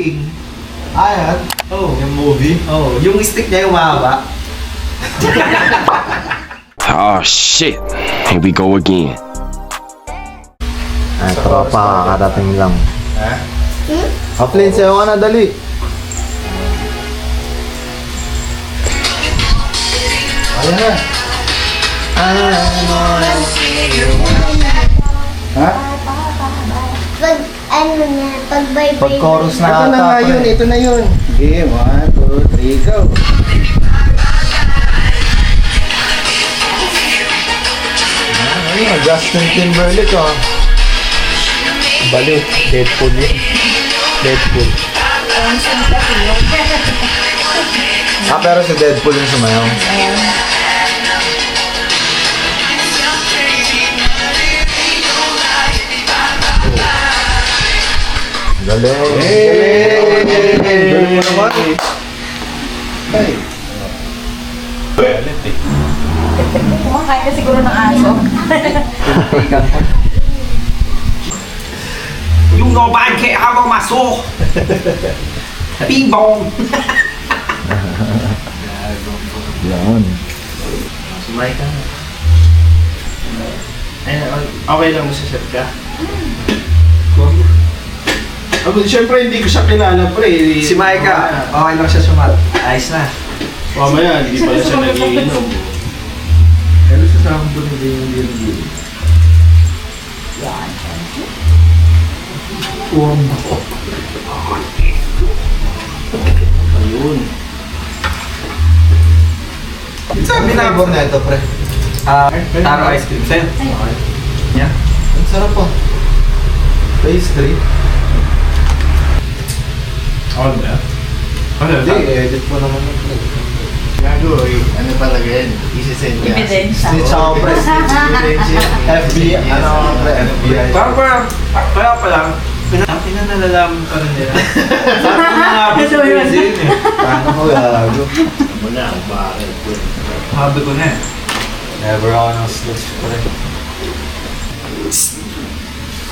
King. Ayan. Oh. Yung movie. Oh, yung stick niya yung mahaba. Oh shit. Here we go again. Ay, tropa, kakarating lang. Ha? Aplin, sayo ka na, dali. Ayan na. Ha? Pag ano na, pag vibrate. Pag chorus na Ito na ata, nga pre. yun, ito na yun. Okay, 1, 2, 3, go. Ayun, Justin Timberlake, oh. Balik, Deadpool yun. Deadpool. Ah, pero si Deadpool yung sumayaw. Galing. Galing mo naman. Ay. Mukhang kaya siguro ng aso. Yung nobody care about my soul. Bing bong. Yan. Sumay ka na. Ay, okay lang masaset ka? Siyempre hindi ko siya kilala pre. Si Maika, okay lang siya sumat. Ayos na. Mamaya, hindi pala siya nagiinom. Pero sa sakong doon hindi yung din. Ayun. Sabi na Flavor na ito, pre. taro ice cream sa'yo. Yeah. Ang sarap po. Pastry. On na? Hindi, edit mo naman yung pre. Gago eh. Ano talaga yan? Isisend ka. Ebidensya. Si Chao, pre. FBI. Ano, pre? FBI. Kaya pa lang, pinanalalaman pa rin nila. Sabi ko na nga, Ito yun. Paano ko gago? Ano na, bakit? Sabi ko na eh. Never ako ng sluts, pre.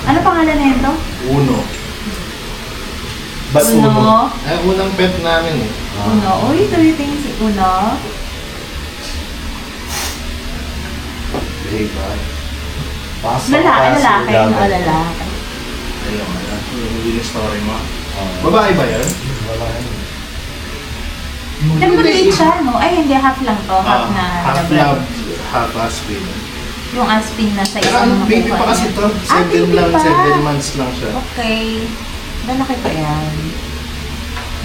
Ano pangalan na ito? Uno. Ba't Uno. Ay, unang pet namin eh. Uno. Uy, ito yung tingin si Uno. Diba? Lalaki. No, lalaki. Ayun, yung story mo. Babae ba yan? Pero maliit siya, no? Ay, hindi. Half lang to. Half na. Half lab, half aspin. Yung aspin na sa Pero isang ano, baby pa kasi to. 7 baby lang, pa. 7 months lang siya. Okay. Lalaki pa yan.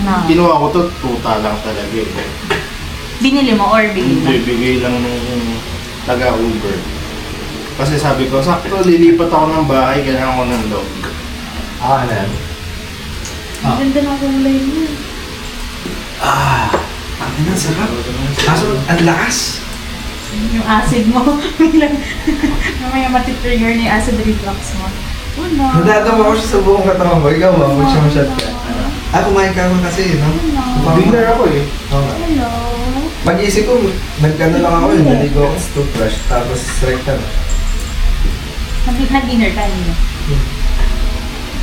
No. Ginawa ko to, tuta lang talaga eh. Binili mo or bigay mo? Bibigay lang nung taga-Uber. Kasi sabi ko, sakto lilipat ako ng bahay, kailangan ko ng dog. Ah, ano yan? Ang ganda ng kulay mo. Ang ina, sarap. Kaso, ang lakas. Yung acid mo. Mamaya matitrigger na yung acid reflux mo. Uno. Nadadama ko siya sa buong katawan ko. Ikaw ba? Mag-shot ka. Kumain ka mo kasi, no? Dinner ako eh. Hello. Pag-isip ko, nagkano lang ako yun. Naligo ako sa toothbrush. Tapos, straight ka na. Nag-dinner kanina.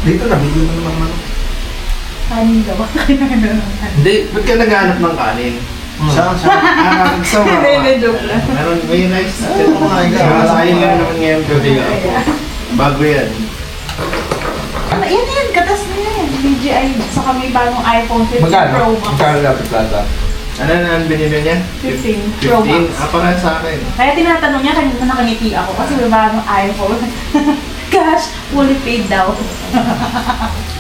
Dito na, bigyan mo naman ako. Kanin daw. Hindi, ba't ka naghanap ng kanin? Siya. Nakakagsawa Hindi, hindi, joke lang. Meron, may nice. Oh my God. Nakakain nga naman ngayon gabi ako. Bago yan. Yan, katas na yan. DJI, saka may bagong iPhone 15 Pro Magkano? Max. Magkano dapat plata? Ano na ang binili niya? 15 Pro 15? Max. Parang sa akin. Kaya tinatanong niya kanina nakangiti ako kasi may bagong iPhone. Cash, fully paid daw.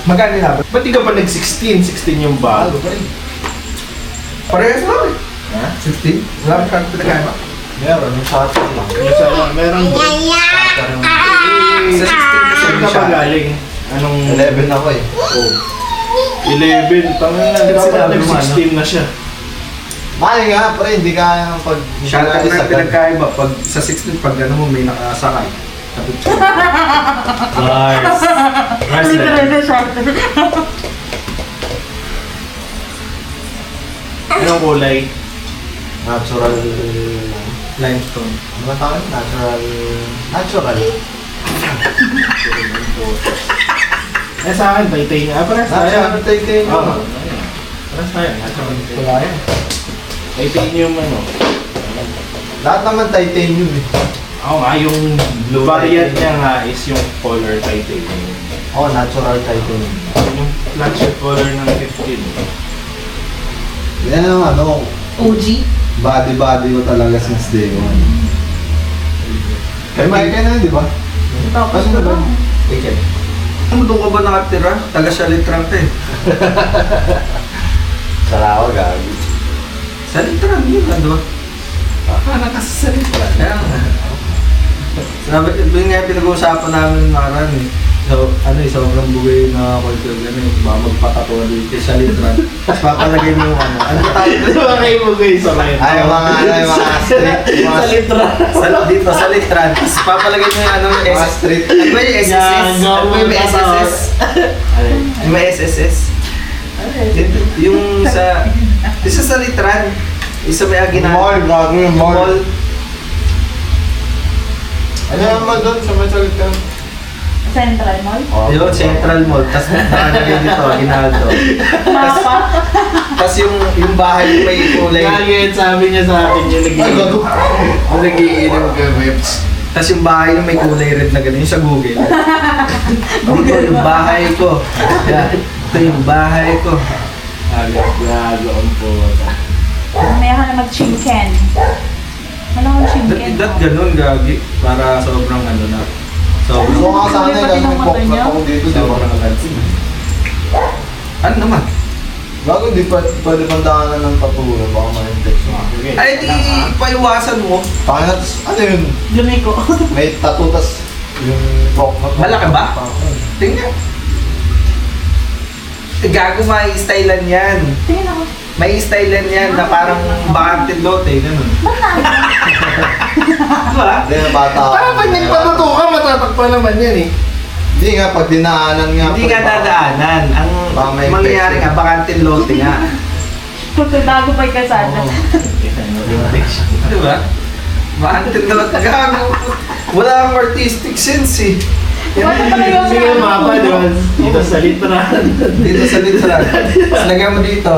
Magkano dapat? Ba't di ka pa nag-16? 16 yung bago. Parehas lang eh. Ha? 16? Wala mo kang pinagkano? Meron, yung shotgun lang. Yung sa, meron Sa 16 kasi Saan yung ka ba shot. galing? Anong... 11 ako eh. Oh. 11. Tangin na, dapat Sinabi mo, nag-16 na siya. Mali nga, pre, hindi kaya pag... Shot ka na pinagkaiba. Pag sa 16, pag ano mo, may nakasakay. Tapos siya. Lars. Literal na shot. Anong kulay? Natural... Limestone. Ano ba tawag? Natural... Natural. Eh sa akin, titanium. Ah, parang Nasa tayo. titanium. Oo. Parang tayo. Wala yan. Titanium ano. Lahat naman titanium eh. Oo nga, yung Blue variant titanium. niya nga is yung color titanium. Oh, natural titanium. Yung flagship color ng 15. Yan ang ano, OG. body ko talaga since day one. Kay Mike na, di ba? Tapos Ano na ba? lang. Ike. Ano doon ka ba nakatira? Taga Salitran ka eh. Sarawa, gabi. Salitran yun, ano? Parang kasi sa Salitran. Kaya nga. Sabi, yun nga yung pinag-uusapan namin nakaraan eh. So, ano eh, sobrang bugay na culture gano'n. Baka magpatatuwa dito sa Salitran. Tapos papalagay mo yung ano. Ano tawag Ano ba kayo mo guys sa line? Ay, mga street. Mga Salitran. Dito sa Salitran. Tapos papalagay mo yung ano, yung Mga SS. street. Ano ba yung SSS? Ano ba yung SSS? Ano ba yung SSS? Yung sa Salitran. Isa may aginaan. Mall, bago yung mall. Mall. Ano naman doon sa may salita? Central Mall. Yun, Central Mall. Tapos nakalagay dito, Aguinaldo. Mapa. Tapos yung bahay may kulay. Gagawin sabi niya sa akin yung gago. nagiinom ka webs. Tapos yung bahay na may kulay red na gano'n, yung sa Google. Ito yung bahay ko. Yeah. Ito yung bahay ko. Gago ang po. May ako na mag-chicken. Wala akong chicken. Dat ganun, gagi. Para sobrang ano na. Sobrang... So nga sana Pati yung ng mata poklat niya. ako dito, di ba? Sobrang alansin. Ano naman? Bago di pa pwede pandaanan ng tattoo, baka ma-infection. Ay, di paiwasan mo. Pakina, ano yun? Lumay ko. May tattoo, tas yung poklat. Malaki ba? Tingnan. Gago, may stylean yan. Tingin ako. May stylean yan na parang bakante lote, ganun. Diba? Hindi na bata ako. Parang pag nagpatuto ka, matatakpan naman yan eh. Hindi nga, pag dinaanan nga. Hindi nga dadaanan. Ang Baka may mangyayari infection. nga, bakante lote nga. Pagkatago pa yung kasada. Diba? Bakante lote. Gago. Wala kang artistic sense eh. Wala pala yung Sige mapa, di ba? Dito sa litran. Dito sa literal. Tapos lagyan mo dito.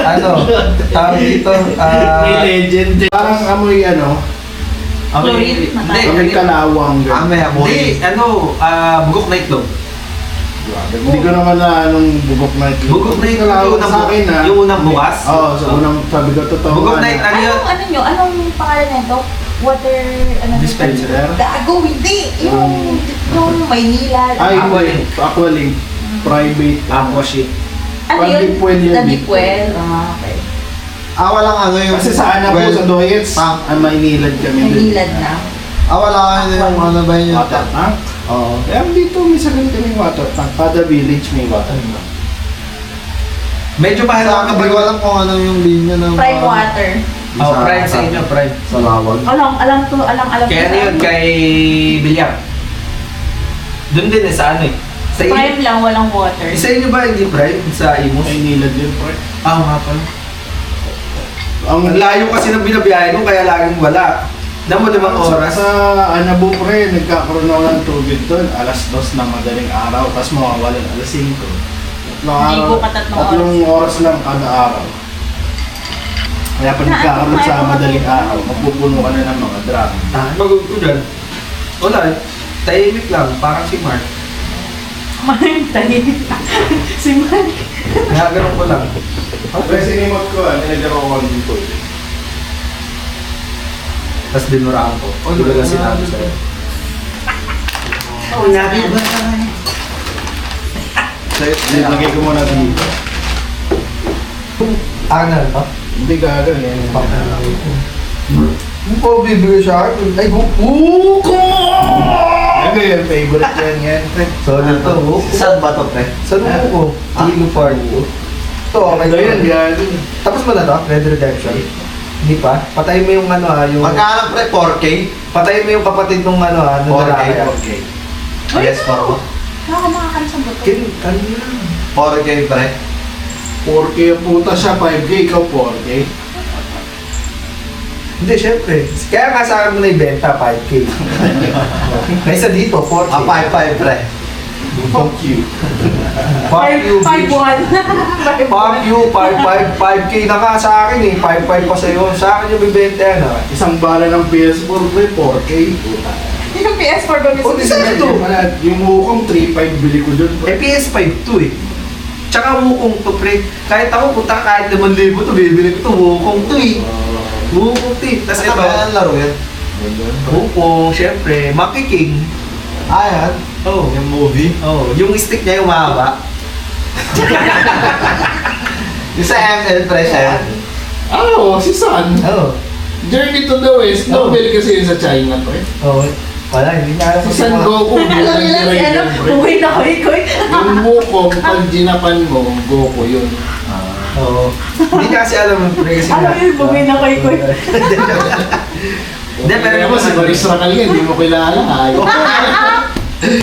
Ano? Tawag dito. May legend. Parang amoy ano, Chlorine, Hindi. amoy kalawang. May amoy. Hindi. Ano? Bugok na itlog. Hindi ko naman na anong bugok na ito. Bugok na itlog. kalawang sa akin ha. Yung unang bukas? Oo, sa unang sabi ko totoo. Bugok na nga itlog. Ano yun? Ano nyo? Anong pangalan nito? Water... Ano nito? Dispenser? Gago, hindi. Yung Maynila. Ay, Aqualink. Aqualink. Private. Aqua shit. Ano yun? Pandipuel yun. Nadipuel. Ah, okay. Walang ano yung... Kasi sa anak ko sa Doyets, Maynilad kami dun. Maynilad na. Wala ano yung ano ba yun? Water tank? Oo. Kaya dito may sagal kami water tank. Pada village may water tank. Medyo mahal Sa ang akin, hindi ko alam kung ano yung linya ng... Prime water. Oh, prime sa inyo, prime. Sa lawag. Alam ko. Kaya ano yun, kay Bilyang. Doon din eh, sa ano eh. Sa inyo. Prime lang, walang water. Sa inyo ba hindi prime? Sa Imus? Maynilad yun, pre. Nga pala. Ang Ang layo kasi ng binabiyahe ko, kaya laging wala. Damo 5 oras. Sa Anabu, pre, nagkakaroon ako ng tubig doon. Alas 2 ng madaling araw, tapos mawawalan alas 5. Hindi ko pa tatlong oras lang kada araw. Kaya pag nagkakaroon sa madaling araw, mapupuno ka na ng mga drum. Magod ko dyan. Wala. Tahimik lang, parang si Mark. Mahintay. Si Mark. Nagaganon ko lang. Pero sinimot ko, nilagyan ko ng tubig. Tapos dinuraan ko. Tulad na sinabi sa'yo. Oh, nabi ba? Lagay ko muna dito. Na to? Hindi gagawin. Hindi po bibigay sa akin. Ay, buko! Ano yung favorite yan? So, ito. Saan ba ito, pre? Sa ko? Tilo Park. Ito, okay. Ano yan, gagawin? Tapos mo na to? Red Redemption? Hindi pa? Patayin mo yung ano yung... Magkano, pre? 4K? Patayin mo yung kapatid nung ano nung 4K? lalaki. 4K. Yes, for what? Nakakalisang buto. Ano yan? 4K, pre. 4K ang puta siya, 5K, ikaw 4K. Hindi, syempre. Kaya nga sa akin mo na ibenta, 5K. Kaysa dito, 4K. 5-5, pre. Fuck you. Fuck you, 5-1. bitch. Fuck you, 5K na nga sa akin eh. 5-5 pa sa'yo. Sa akin yung bibenta yan ah. Isang bala ng PS4 pre, 4K. Puta. Yung PS4 ba O, di sa'yo to. Yung Wukong 3.5 bili ko dun. Eh, PS5 to eh. Tsaka Wukong to, pre. Kahit ako, puta, kahit 5,000 to, bibili ko to. Wukong to eh. Wukong to eh. Tapos ito, Ang laro yan. Wukong, syempre, Monkey King. Ayan. Oh. Yung movie. Oh, yung stick niya yung mahaba. Yung sa ML fresh yan. Oo, si San. Oh. Journey to the West. Oh. Nobel kasi yun sa China pre. Oh. Wala, hindi niya alam Si San Goku. Alam niyo lang si ano, buhay na koy-koy. Yung Wukong, pag ginapan mo, Goku yun. Oo. Hindi niya kasi alam yung pre kasi Alam yun, buhay na koy-koy. Hindi, pero Kaya mo, si Boris Rakal yan, hindi mo kilala. Ay.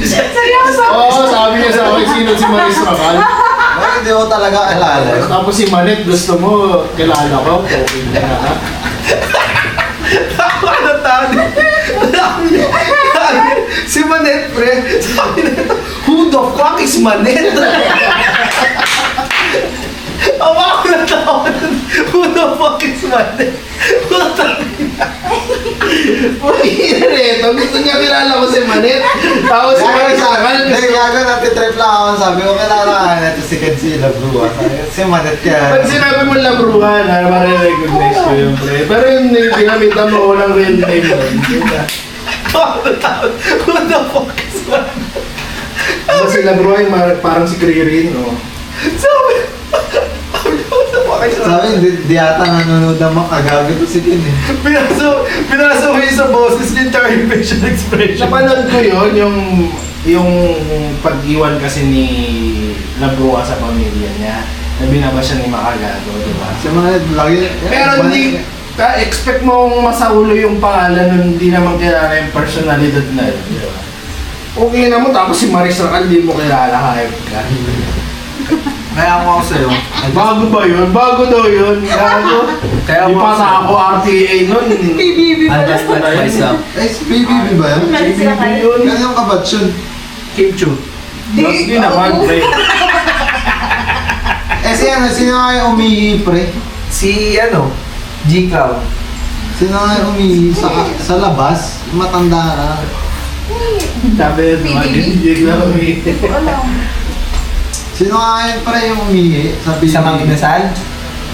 Seryoso? Oo, sabi niya sa akin, sino si Boris Rakal? Bakit hindi mo talaga kilala? Tapos si Manet, gusto mo, kilala ko. Okay na. Ako ano tao si Manet, pre. Sabi nito, who the fuck is Manet? Awa ko na tao. Who the fuck is Manet? Ito, gusto niya kilala ko si Manet. Tapos si Boris Rakal, Hindi, gago natin trip lang ako. Sabi ko, kilala ka na ito si Kenzie Labrua. Si Manet pag yan. sinabi mo labruhan, marirecognize ko yung pre. Pero yung ginamitan mo walang real name yun. Who the fuck is Manet? Kasi labruhan, parang si Kririn, no? Sabi ko, what the fuck is Manet? Sabi, di ata nanonood ng mga kagago to si Ken eh. Pinasa ko yun sa boses niya, Charlie facial expression. Napanood ko yun, yung pag-iwan kasi ni Labrua sa pamilya niya. Na binaba siya ni Makagado, di ba? Si Manet, lagi. Pero hindi, expect mong masaulo yung pangalan nun, hindi naman kilala yung personalidad na yun, di ba? Okay na mo, tapos si Maris Rakal, hindi mo kilala, hype ka. Kaya ako sa'yo. Bago ba yun? Bago daw yun. Bago. Kaya Di mo pa sa ako RTA nun. PBB I'll pala. just touch myself. Eh, si BBB ba yan? Malis sila kayo. Yan yung kabatch yun. Kim Chu. Hindi naman, pre. Eh, sino nga yung umihi, pre? Si ano, G-Clown. Sino nga yung umihi sa labas? Matanda na. Sabi yun, hindi na umihi. Wala. Sino nga yung pre yung umihi sa BBB? Sa mga kinasal?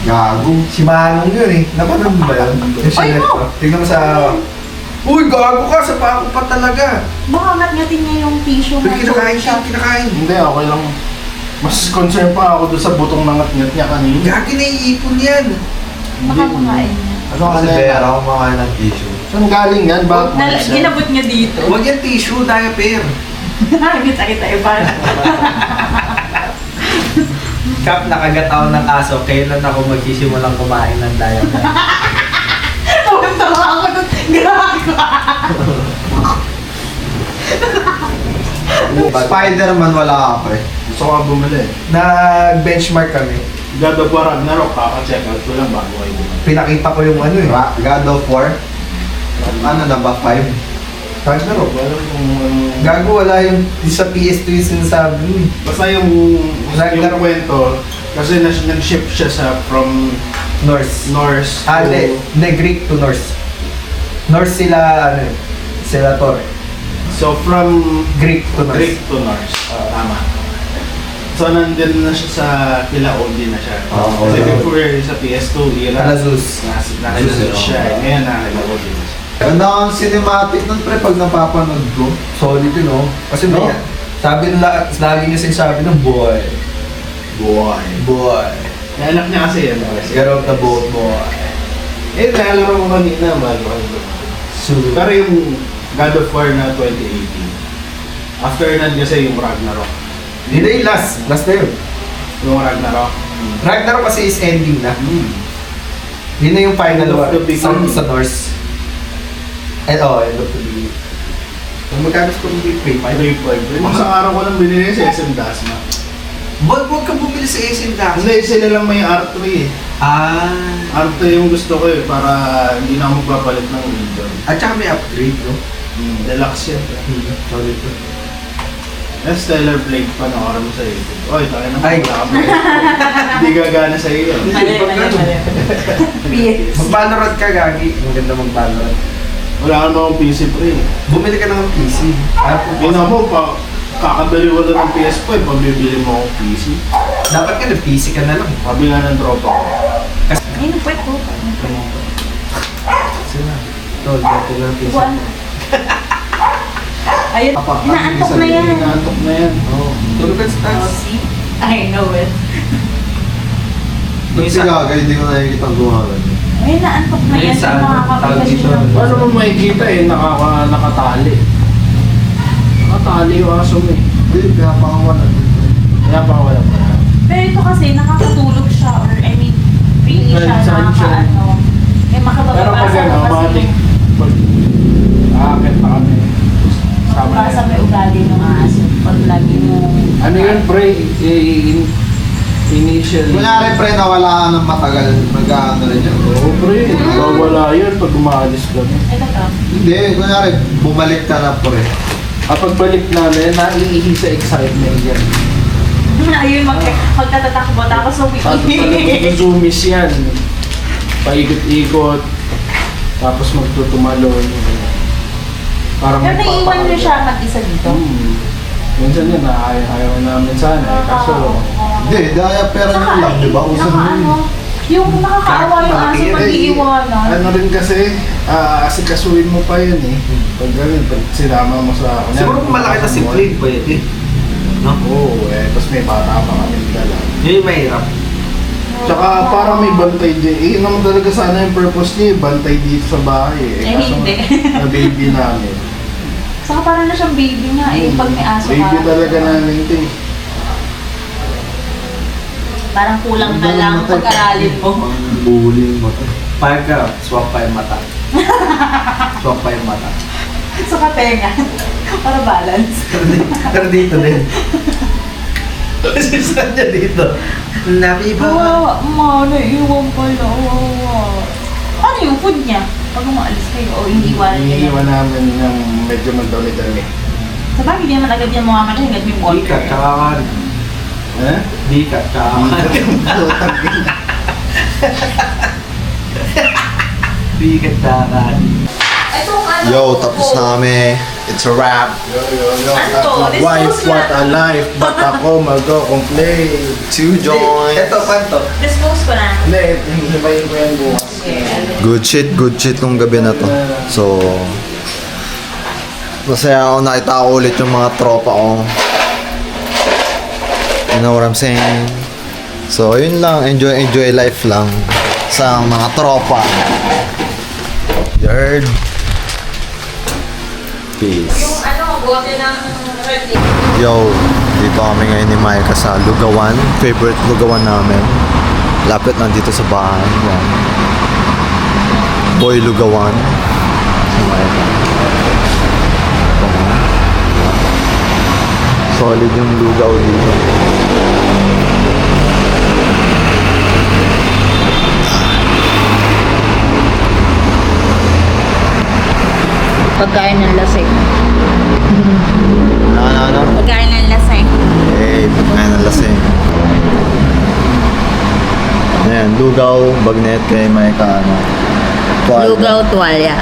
Gago. Si Manong yun eh. Napanood mo ba yun? Yung Ay, sinet no. ko. Tignan mo sa... Uy, gago ka! Sa pako pa talaga! Baka ngat-ngatin niya yung tissue Pero na kinakain siya, kinakain. Hindi, okay lang. Mas concern pa ako doon sa butong nangat-ngat niya kanina. Gagi na iipon yan. Baka makain niya. Ano kasi pera kung makain ng tissue? Saan galing yan? Bakit mo siya? Ginabot niya dito. Huwag yan tissue, diaper. Kita-kita iba. Kap, nakagataw ng aso. Kailan ako magsisimulang kumain ng diaper? Tawa ako doon. Gago. Spider-Man wala ka, pre. Gusto ko nga bumili. Nag-benchmark kami. God of War Ragnarok, kaka-check out ko lang bago kayo bumili. Pinakita ko yung ano eh. God of War? Ano na ba? 5? Ragnarok. Wala kung Gago, wala yung sa PS2 yung sinasabi mo eh. Basta yung kwento, kasi nag-ship siya from Norse. Norse Ah, hindi. Greek to Norse. Norse sila, ano eh, sila Thor. So from Greek to Norse. Greek to Norse. Tama. So nandun na siya sa Kilaon din na siya. Oo, Kasi oo. before sa PS2 era, Alazus. nasa Alazus, siya. oo. Ngayon na Kilaon din na siya. Ganda ang cinematic nun, pre, pag napapanood ko. Solid yun, no? Kasi No? may, sabi nila, lagi niya sinasabi ng boy. Boy. Boy. Anak niya kasi yan. Get off the boat, boy. Eh, nalaro ko kanina, mahal. So, Pero yung God of War na 2018, after nun kasi yung Ragnarok. yun na yung last. Last na yun. Yung Ragnarok. Ragnarok kasi is ending na. Yun na yung final End of war the beginning. sa Norse. And end of the beginning. Magkano sa kung hindi pay? 5. Yung isang araw ko lang binili sa SM Dasma. Huwag ka bumili sa SM Dax. Hindi, sila lang may R3 eh. Ah. R3 yung gusto ko eh, para hindi na ako magpapalit ng window. At saka may upgrade, no? Deluxe yan. Solid to. Yung Stellar Blade pa nakaram sa YouTube. Oy, tayo na Ay. wala ka ba? Hindi gagana sa iyo. Mali. PS. Mag-Valorant ka, Gagi. Maganda mag-Valorant. Wala ka namang PC pre. Bumili ka ng PC. Yun mo, kakabili ko na ng PS5, pabibili mo akong PC. Dapat ka PC ka na lang. Sabi nga ng tropa ko. Ayun, pwede po. Sila. Tol, dito lang PC. Buwan. Ayun, inaantok na yan. Inaantok na yan. Oo. Tulog ka sa Oh, taas. see? I know it. Yung si Gaga, hindi ko nakikita ang gumagano. Ay, naantok na yan. Ayun, saan? Nakakapagod Tawag dito. siya. Paano mo makikita eh, nakatali. Nakatali yung aso mo eh. Hindi, pinapangawalan. Kaya pa wala pa. Pero ito kasi, nakakatulog siya. Or, I mean, really siya Saan siya? nakakaano. Eh, makababasa Pero pag ano, kasi matik, pag aakit pa kami. Sama na basa yan. may ugali ng aso. Pag lagi mo... Ano yun pre, initially. Kunyari pre, nawala ka ng matagal, mag-ano rin yun. Oo pre, wala yun pag umalis kami. Ito ka. Hindi, kunyari, bumalik ka na pre. Kapag balik namin, naiihi sa excitement yan. Ayun, magtatatakbo. Tapos uwi. Zoomies yan. Paikot-ikot. Tapos magtutumalon. Parang Pero naiiwan nyo siya mag-isa dito. Minsan yun, ayaw namin sana. Eh, kaso, Hindi, daya pera nyo lang, di ba? Usan mo yun. Yung nakakaawa yung aso pag iiwanan. ano rin kasi, asikasuin mo pa yun eh. Pag ganun, pag sinama mo sa... Siguro kung malaki na si Blade, pwede. No? Oo, eh. Tapos may bata pa kami dala. Yun yung mahirap. Tsaka parang may bantay din. Eh, yun naman talaga sana yung purpose niya, bantay dito sa bahay eh. Eh, Kaso, hindi. na baby namin. Saka parang na siyang baby nga eh. Pag may aso Baby ka. talaga namin ito eh. Parang kulang na lang pag-aralin mo. Bullying mo to. Pahal ka, swap pa yung mata. Swap pa yung mata. Sa katenga. Para balance. Pero dito din. Kasi saan niya dito? Nabi ba? Kawawa. Ma, naiiwan pala. Kawawa. Ano yung food niya? Pag umaalis kayo o iniiwanan niya. Iniiwan namin ng medyo magdami-dami. Sa bagay, hindi naman agad yan mga kanya hanggat may Di water. ka, kakakan. Eh? Di ka, kakakan. Di ka, kakakan. Itong ano? Yo, tapos na kami. It's a wrap. Yo. Ano to? Wife, Dispose what na. a life. Ba't ako mag-complain? 2 joints. Ito, panto. Dispose ko na. Hindi, hihibayin ko yan bukas. Okay. Good shit nung gabi na to. So, masaya ako nakita ko ulit yung mga tropa ko. You know what I'm saying? So, yun lang. Enjoy life lang sa mga tropa. Yard. Peace. Ano, bote ng ready. Yo, dito kami ngayon ni Micah sa Lugawan. Favorite Lugawan namin. Lapit lang dito sa bahay. Yan. Boy Lugawan. Si Micah. Solid yung lugaw dito. Pagkain ng lasing. Ano? Pagkain ng lasing. Eh, pagkain ng lasing. Ayan, lugaw, bagnet kay Micah. Ano? Tuwalya. Lugaw tuwalya.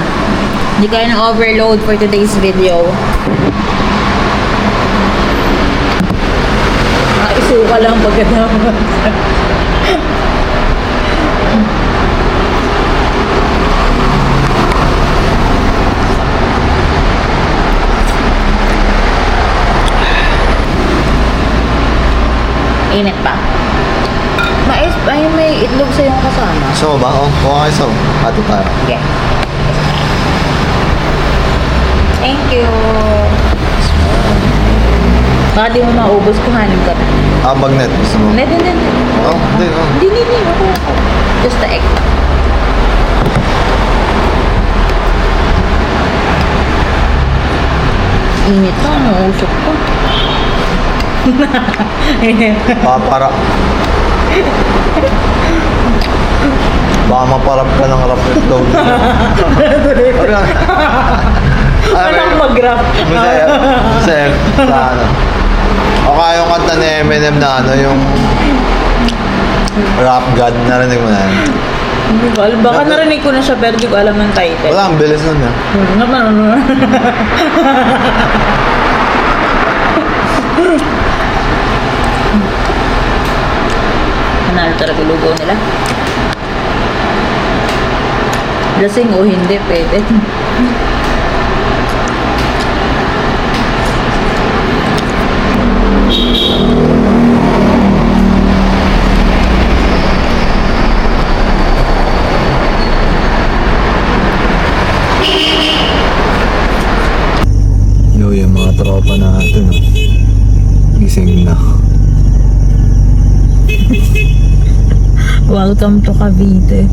Hindi kayo ng overload for today's video. Isuka lang pagkatapos. Init pa. May itlog sa yung kasama. So ba? Oh, kuha kayo so. Ate tayo. Yeah. Thank you. Baka di mo maubos, kuhanin ka na. Ah, bagnet. Gusto mo? Hindi. Oh, hindi. Oh. Hindi. Ako. Just the egg. Init pa, nausok pa. Para. Baka maparap ka ng rap itlog. Walang mag-grab. Masaya. Masaya. Ano? O kaya yung kanta ni Eminem na ano, yung Rap God, narinig mo na yan? Hindi ko alam. Baka narinig ko na siya pero di ko alam ang title. Wala, ang bilis nun eh. Panalo talaga lugaw nila. Lasing o hindi, pwede. Yo, yung mga tropa natin, oh. Gising na. Welcome to Cavite.